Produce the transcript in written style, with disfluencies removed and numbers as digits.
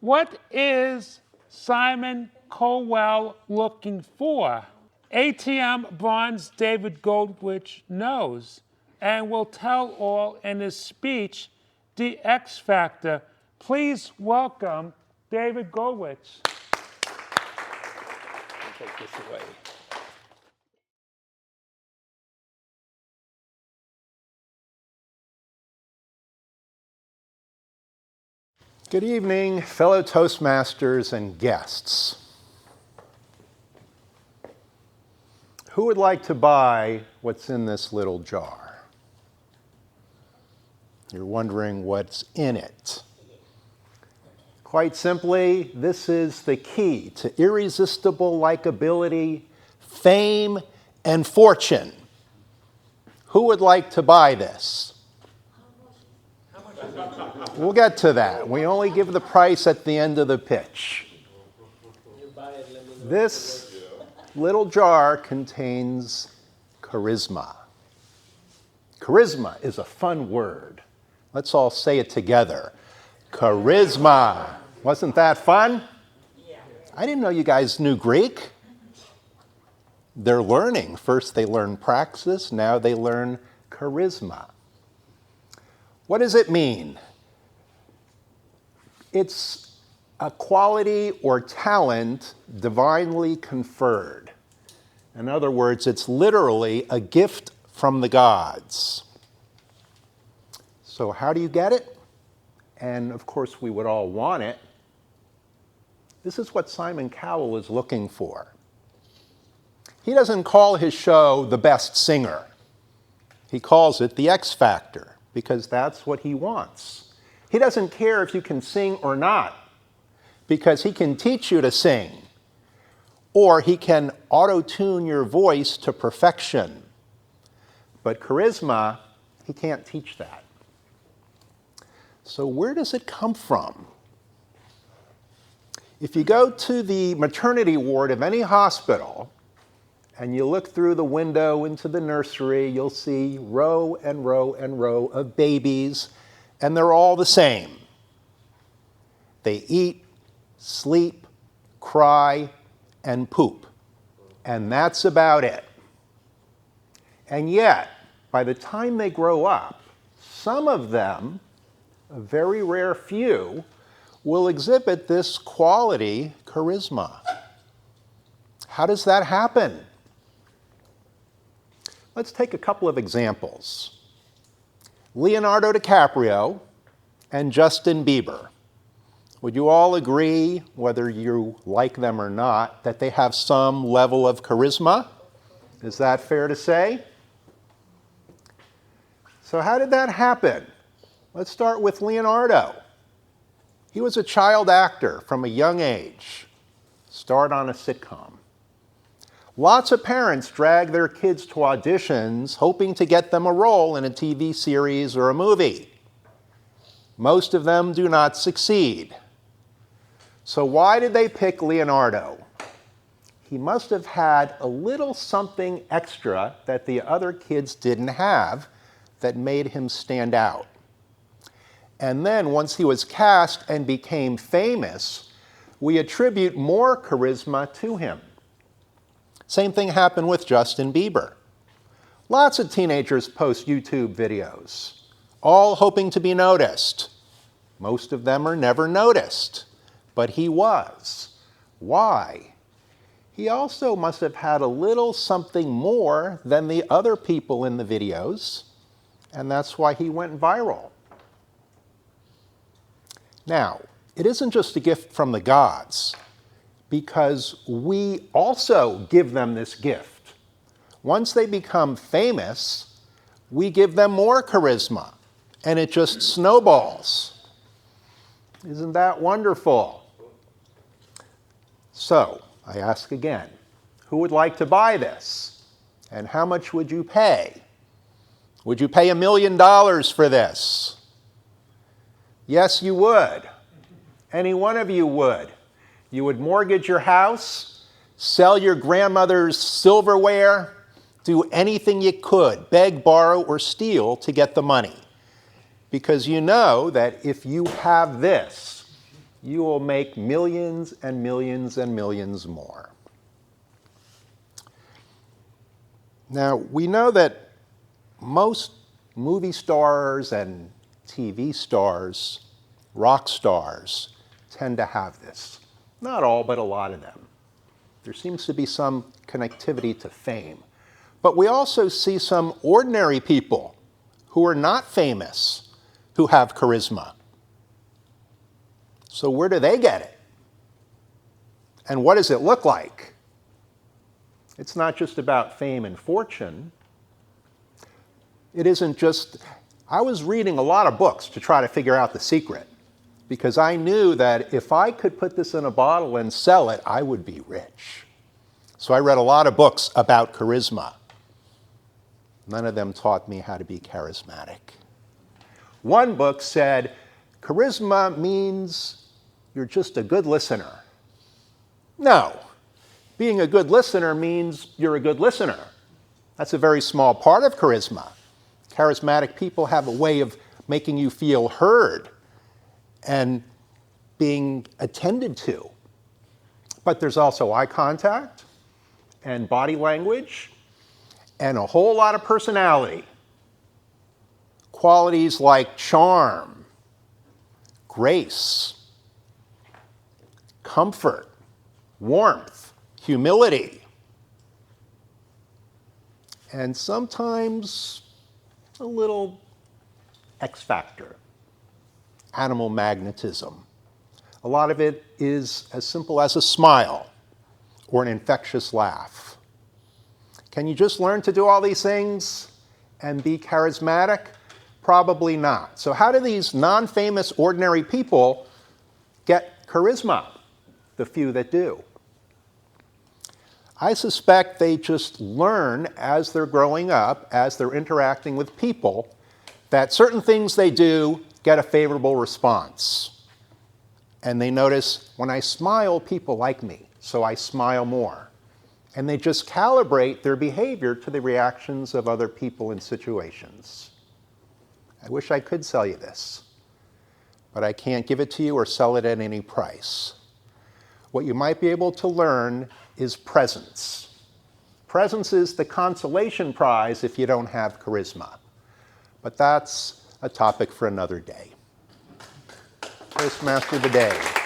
What is Simon Cowell looking for? ATM bronze David Goldwich knows and will tell all in his speech, The X Factor. Please welcome David Goldwich. I'll take this away. Good evening, fellow Toastmasters and guests. Who would like to buy what's in this little jar? You're wondering what's in it. Quite simply, this is the key to irresistible likability, fame, and fortune. Who would like to buy this? We'll get to that. We only give the price at the end of the pitch. This little jar contains charisma. Charisma is a fun word. Let's all say it together. Charisma. Wasn't that fun? Yeah. I didn't know you guys knew Greek. They're learning. First they learn praxis, now they learn charisma. What does it mean? It's a quality or talent divinely conferred. In other words, it's literally a gift from the gods. So how do you get it? And of course, we would all want it. This is what Simon Cowell is looking for. He doesn't call his show The Best Singer. He calls it The X Factor, because that's what he wants. He doesn't care if you can sing or not, because he can teach you to sing, or he can auto-tune your voice to perfection. But charisma, he can't teach that. So where does it come from? If you go to the maternity ward of any hospital and you look through the window into the nursery, you'll see row and row and row of babies, and they're all the same. They eat, sleep, cry, and poop. And that's about it. And yet, by the time they grow up, some of them, a very rare few, will exhibit this quality, charisma. How does that happen? Let's take a couple of examples. Leonardo DiCaprio and Justin Bieber. Would you all agree, whether you like them or not, that they have some level of charisma? Is that fair to say? So how did that happen? Let's start with Leonardo. He was a child actor from a young age, starred on a sitcom. Lots of parents drag their kids to auditions hoping to get them a role in a TV series or a movie. Most of them do not succeed. So why did they pick Leonardo? He must have had a little something extra that the other kids didn't have that made him stand out. And then once he was cast and became famous, we attribute more charisma to him. Same thing happened with Justin Bieber. Lots of teenagers post YouTube videos, all hoping to be noticed. Most of them are never noticed, but he was. Why? He also must have had a little something more than the other people in the videos, and that's why he went viral. Now, it isn't just a gift from the gods, because we also give them this gift. Once they become famous, we give them more charisma, and it just snowballs. Isn't that wonderful? So, I ask again, who would like to buy this? And how much would you pay? Would you pay $1 million for this? Yes, you would. Any one of you would. You would mortgage your house, sell your grandmother's silverware, do anything you could, beg, borrow, or steal to get the money. Because you know that if you have this, you will make millions and millions and millions more. Now, we know that most movie stars and TV stars, rock stars, tend to have this. Not all, but a lot of them. There seems to be some connectivity to fame. But we also see some ordinary people who are not famous who have charisma. So where do they get it? And what does it look like? It's not just about fame and fortune. It isn't just, I was reading a lot of books to try to figure out the secret, because I knew that if I could put this in a bottle and sell it, I would be rich. So I read a lot of books about charisma. None of them taught me how to be charismatic. One book said, charisma means you're just a good listener. No. Being a good listener means you're a good listener. That's a very small part of charisma. Charismatic people have a way of making you feel heard and being attended to. But there's also eye contact and body language and a whole lot of personality. Qualities like charm, grace, comfort, warmth, humility, and sometimes a little X factor, animal magnetism. A lot of it is as simple as a smile or an infectious laugh. Can you just learn to do all these things and be charismatic? Probably not. So how do these non-famous, ordinary people get charisma, the few that do? I suspect they just learn as they're growing up, as they're interacting with people, that certain things they do get a favorable response. And they notice, when I smile, people like me, so I smile more. And they just calibrate their behavior to the reactions of other people and situations. I wish I could sell you this, but I can't give it to you or sell it at any price. What you might be able to learn is presence. Presence is the consolation prize if you don't have charisma. But that's a topic for another day. Toastmaster of the day.